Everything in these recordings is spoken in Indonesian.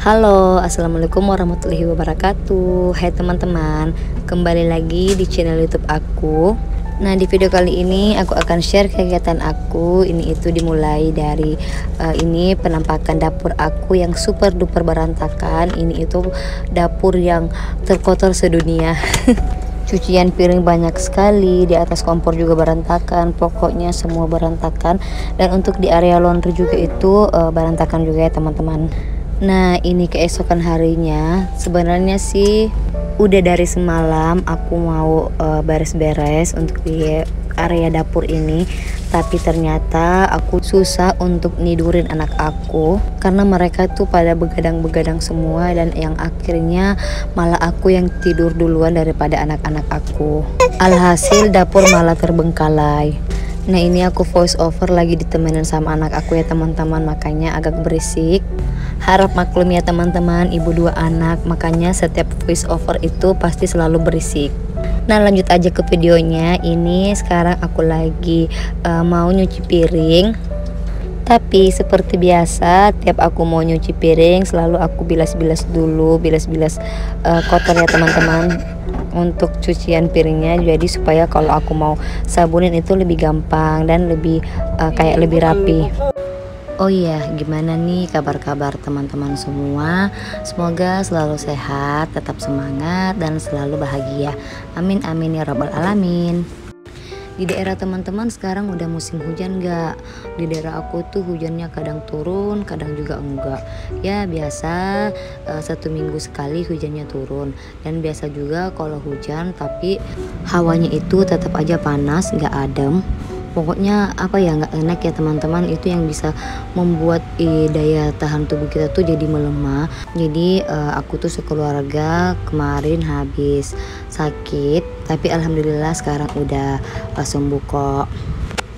Halo, assalamualaikum warahmatullahi wabarakatuh. Hai teman-teman, kembali lagi di channel YouTube aku. Nah, di video kali ini aku akan share kegiatan aku. Ini itu dimulai dari ini penampakan dapur aku yang super duper berantakan. Ini itu dapur yang terkotor sedunia. Cucian piring banyak sekali, di atas kompor juga berantakan, pokoknya semua berantakan. Dan untuk di area laundry juga itu berantakan juga ya teman-teman. Nah, ini keesokan harinya sebenarnya sih udah dari semalam aku mau beres-beres untuk di area dapur ini, tapi ternyata aku susah untuk nidurin anak aku karena mereka tuh pada begadang-begadang semua, dan yang akhirnya malah aku yang tidur duluan daripada anak-anak aku. Alhasil dapur malah terbengkalai. Nah, ini aku voice over lagi ditemenin sama anak aku ya teman-teman, makanya agak berisik. Harap maklum ya teman-teman, ibu 2 anak, makanya setiap voice over itu pasti selalu berisik. Nah, lanjut aja ke videonya. Ini sekarang aku lagi mau nyuci piring. Tapi seperti biasa, tiap aku mau nyuci piring selalu aku bilas-bilas dulu, bilas-bilas kotor ya teman-teman, untuk cucian piringnya. Jadi supaya kalau aku mau sabunin itu lebih gampang dan lebih kayak lebih rapi. Oh iya, gimana nih kabar-kabar teman-teman semua? Semoga selalu sehat, tetap semangat, dan selalu bahagia. Amin amin ya rabbal alamin. Di daerah teman-teman sekarang udah musim hujan gak? Di daerah aku tuh hujannya kadang turun, kadang juga enggak. Ya biasa, 1 minggu sekali hujannya turun. Dan biasa juga kalau hujan tapi hawanya itu tetap aja panas, gak adem. Pokoknya apa ya, nggak enak ya teman-teman. Itu yang bisa membuat daya tahan tubuh kita tuh jadi melemah. Jadi aku tuh sekeluarga kemarin habis sakit, tapi alhamdulillah sekarang udah sembuh kok.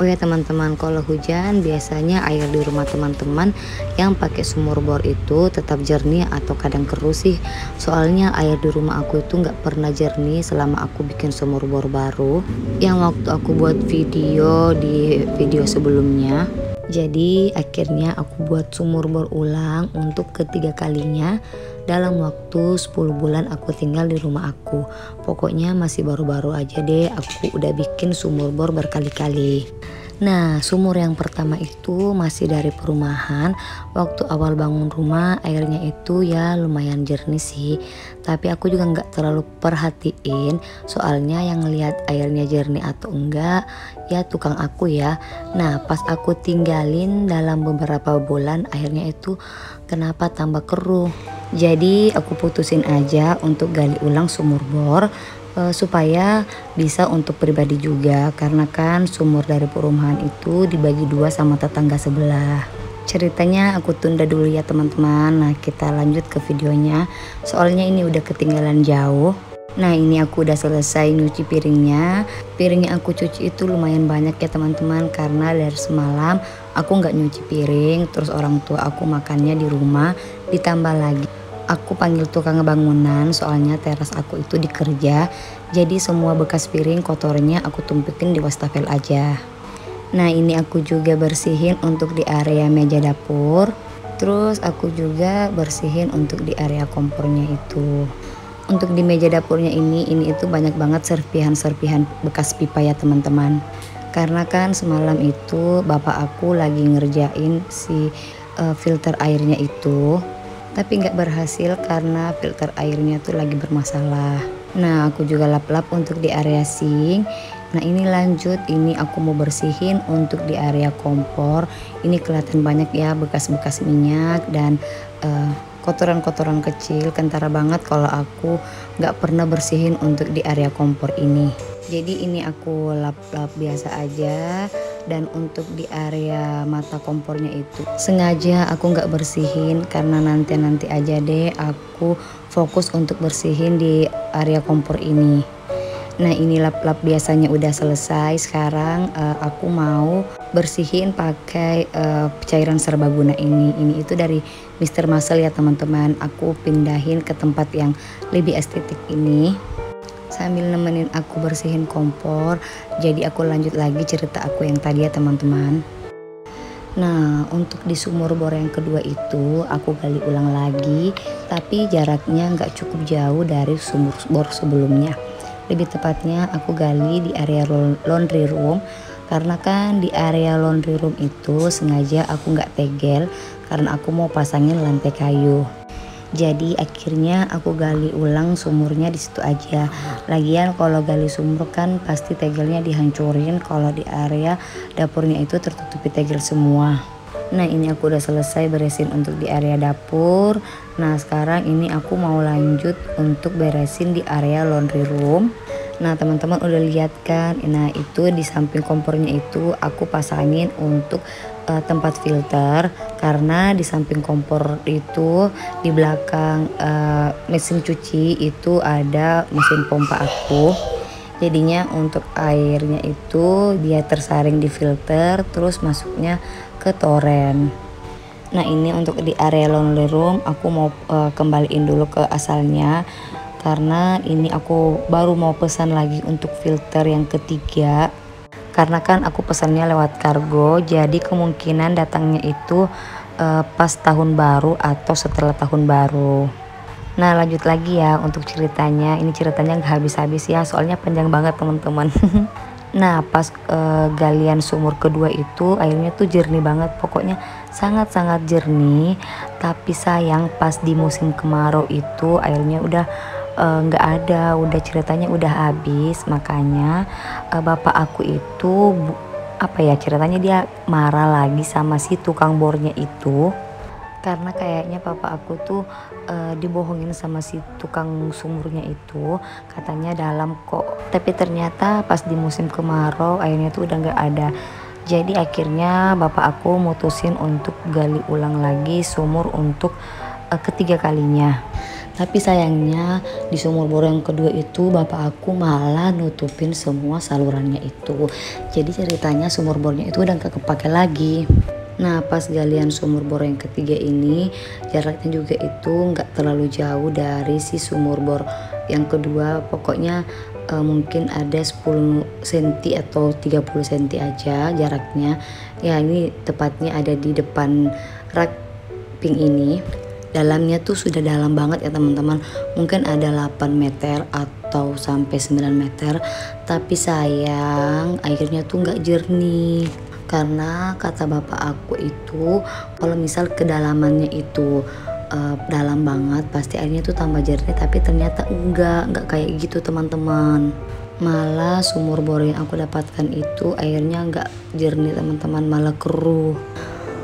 Oh ya teman-teman, kalau hujan biasanya air di rumah teman-teman yang pakai sumur bor itu tetap jernih atau kadang keruh sih. Soalnya air di rumah aku itu nggak pernah jernih selama aku bikin sumur bor baru yang waktu aku buat video di video sebelumnya. Jadi akhirnya aku buat sumur bor ulang untuk ketiga kalinya dalam waktu 10 bulan aku tinggal di rumah aku. Pokoknya masih baru-baru aja deh aku udah bikin sumur bor berkali-kali. Nah, sumur yang pertama itu masih dari perumahan. Waktu awal bangun rumah airnya itu ya lumayan jernih sih, tapi aku juga nggak terlalu perhatiin, soalnya yang ngelihat airnya jernih atau enggak ya tukang aku ya. Nah, pas aku tinggalin dalam beberapa bulan airnya itu kenapa tambah keruh. Jadi aku putusin aja untuk gali ulang sumur bor supaya bisa untuk pribadi juga, karena kan sumur dari perumahan itu dibagi 2 sama tetangga sebelah. Ceritanya aku tunda dulu ya teman-teman. Nah, kita lanjut ke videonya, soalnya ini udah ketinggalan jauh. Nah, ini aku udah selesai nyuci piringnya. Piringnya aku cuci itu lumayan banyak ya teman-teman, karena dari semalam aku nggak nyuci piring, terus orang tua aku makannya di rumah, ditambah lagi aku panggil tukang bangunan soalnya teras aku itu dikerja. Jadi semua bekas piring kotornya aku tumpukin di wastafel aja. Nah, ini aku juga bersihin untuk di area meja dapur. Terus aku juga bersihin untuk di area kompornya itu. Untuk di meja dapurnya ini itu banyak banget serpihan-serpihan bekas pipa ya teman-teman. Karena kan semalam itu bapak aku lagi ngerjain si filter airnya itu, tapi nggak berhasil karena filter airnya tuh lagi bermasalah. Nah, aku juga lap-lap untuk di area sink. Nah, ini lanjut, ini aku mau bersihin untuk di area kompor. Ini kelihatan banyak ya bekas-bekas minyak dan kotoran-kotoran kecil. Kentara banget kalau aku nggak pernah bersihin untuk di area kompor ini. Jadi ini aku lap-lap biasa aja. Dan untuk di area mata kompornya itu sengaja aku nggak bersihin karena nanti aja deh aku fokus untuk bersihin di area kompor ini. Nah, ini lap-lap biasanya udah selesai. Sekarang aku mau bersihin pakai cairan serbaguna ini. Ini itu dari Mr. Muscle ya teman-teman. Aku pindahin ke tempat yang lebih estetik ini sambil nemenin aku bersihin kompor. Jadi aku lanjut lagi cerita aku yang tadi ya teman-teman. Nah, untuk di sumur bor yang kedua itu aku gali ulang lagi, tapi jaraknya nggak cukup jauh dari sumur bor sebelumnya. Lebih tepatnya aku gali di area laundry room, karena kan di area laundry room itu sengaja aku nggak tegel karena aku mau pasangin lantai kayu. Jadi akhirnya aku gali ulang sumurnya di situ aja. Lagian kalau gali sumur kan pasti tegelnya dihancurin, kalau di area dapurnya itu tertutupi tegel semua. Nah, ini aku udah selesai beresin untuk di area dapur. Nah, sekarang ini aku mau lanjut untuk beresin di area laundry room. Nah, teman-teman udah lihat kan, nah itu di samping kompornya itu aku pasangin untuk tempat filter, karena di samping kompor itu di belakang mesin cuci itu ada mesin pompa aku. Jadinya untuk airnya itu dia tersaring di filter terus masuknya ke toren. Nah, ini untuk di area laundry room aku mau kembaliin dulu ke asalnya, karena ini aku baru mau pesan lagi untuk filter yang ketiga. Karena kan aku pesannya lewat kargo, jadi kemungkinan datangnya itu pas tahun baru atau setelah tahun baru. Nah, lanjut lagi ya untuk ceritanya. Ini ceritanya nggak habis-habis ya, soalnya panjang banget teman-teman. Nah, pas galian sumur kedua itu airnya tuh jernih banget, pokoknya sangat-sangat jernih. Tapi sayang pas di musim kemarau itu airnya udah nggak ada, udah ceritanya udah habis. Makanya bapak aku itu apa ya, ceritanya dia marah lagi sama si tukang bornya itu, karena kayaknya papa aku tuh dibohongin sama si tukang sumurnya itu, katanya dalam kok, tapi ternyata pas di musim kemarau airnya tuh udah nggak ada. Jadi akhirnya bapak aku mutusin untuk gali ulang lagi sumur untuk ketiga kalinya. Tapi sayangnya di sumur bor yang kedua itu bapak aku malah nutupin semua salurannya itu. Jadi ceritanya sumur bornya itu udah gak kepake lagi. Nah, pas galian sumur bor yang ketiga ini jaraknya juga itu nggak terlalu jauh dari si sumur bor yang kedua. Pokoknya mungkin ada 10 cm atau 30 cm aja jaraknya. Ya, ini tepatnya ada di depan rak pink ini. Dalamnya tuh sudah dalam banget ya teman-teman, mungkin ada 8 meter atau sampai 9 meter. Tapi sayang airnya tuh nggak jernih, karena kata bapak aku itu kalau misal kedalamannya itu dalam banget pasti airnya tuh tambah jernih, tapi ternyata enggak kayak gitu teman-teman. Malah sumur bor yang aku dapatkan itu airnya nggak jernih teman-teman, malah keruh.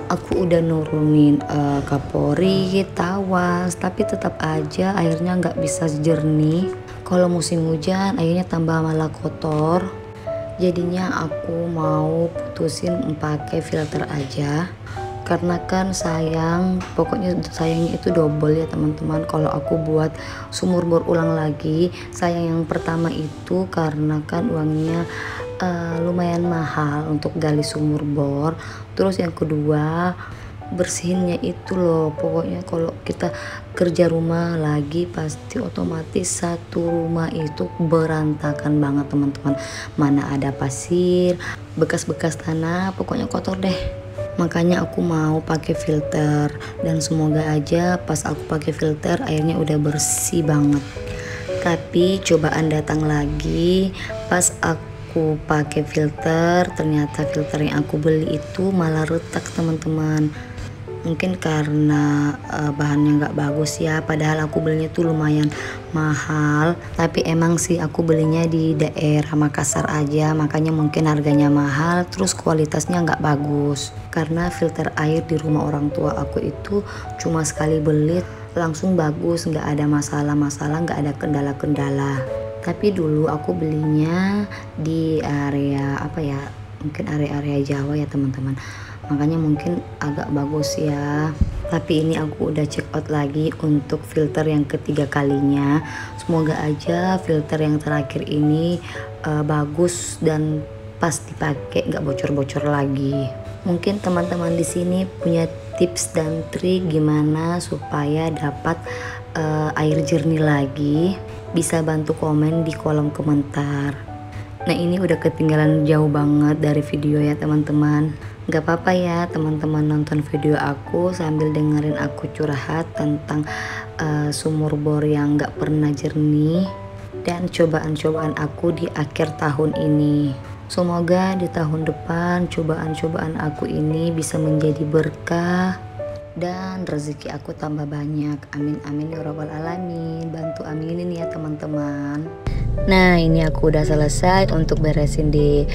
Aku udah nurunin kapori, tawas, tapi tetap aja airnya nggak bisa jernih. Kalau musim hujan airnya tambah malah kotor. Jadinya aku mau putusin pakai filter aja, karena kan sayang, pokoknya sayangnya itu double ya teman-teman. Kalau aku buat sumur bor ulang lagi, sayang yang pertama itu karena kan uangnya lumayan mahal untuk gali sumur bor. Terus yang kedua bersihinnya itu loh, pokoknya kalau kita kerja rumah lagi pasti otomatis satu rumah itu berantakan banget teman-teman. Mana ada pasir, bekas-bekas tanah, pokoknya kotor deh. Makanya aku mau pakai filter, dan semoga aja pas aku pakai filter airnya udah bersih banget. Tapi cobaan datang lagi pas aku pakai filter, ternyata filter yang aku beli itu malah retak teman-teman. Mungkin karena bahannya nggak bagus ya, padahal aku belinya tuh lumayan mahal. Tapi emang sih aku belinya di daerah Makassar aja, makanya mungkin harganya mahal, terus kualitasnya nggak bagus. Karena filter air di rumah orang tua aku itu cuma sekali beli langsung bagus, nggak ada masalah-masalah, nggak ada kendala-kendala. Tapi dulu aku belinya di area apa ya, mungkin area-area Jawa ya teman-teman, makanya mungkin agak bagus ya. Tapi ini aku udah check out lagi untuk filter yang ketiga kalinya. Semoga aja filter yang terakhir ini bagus dan pas dipakai nggak bocor-bocor lagi. Mungkin teman-teman di sini punya tips dan trik gimana supaya dapat air jernih lagi, bisa bantu komen di kolom komentar. Nah ini udah ketinggalan jauh banget dari video ya teman-teman. Gak apa-apa ya teman-teman nonton video aku sambil dengerin aku curhat tentang sumur bor yang gak pernah jernih dan cobaan-cobaan aku di akhir tahun ini. Semoga di tahun depan cobaan-cobaan aku ini bisa menjadi berkah dan rezeki aku tambah banyak. Amin amin ya robbal alamin. Bantu aminin ya teman-teman. Nah ini aku udah selesai untuk beresin di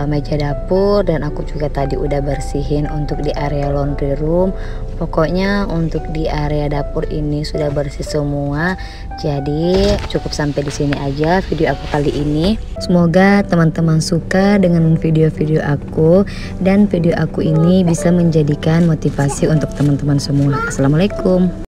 meja dapur, dan aku juga tadi udah bersihin untuk di area laundry room. Pokoknya untuk di area dapur ini sudah bersih semua. Jadi cukup sampai di sini aja video aku kali ini. Semoga teman-teman suka dengan video-video aku, dan video aku ini bisa menjadikan motivasi untuk teman-teman semua. Assalamualaikum.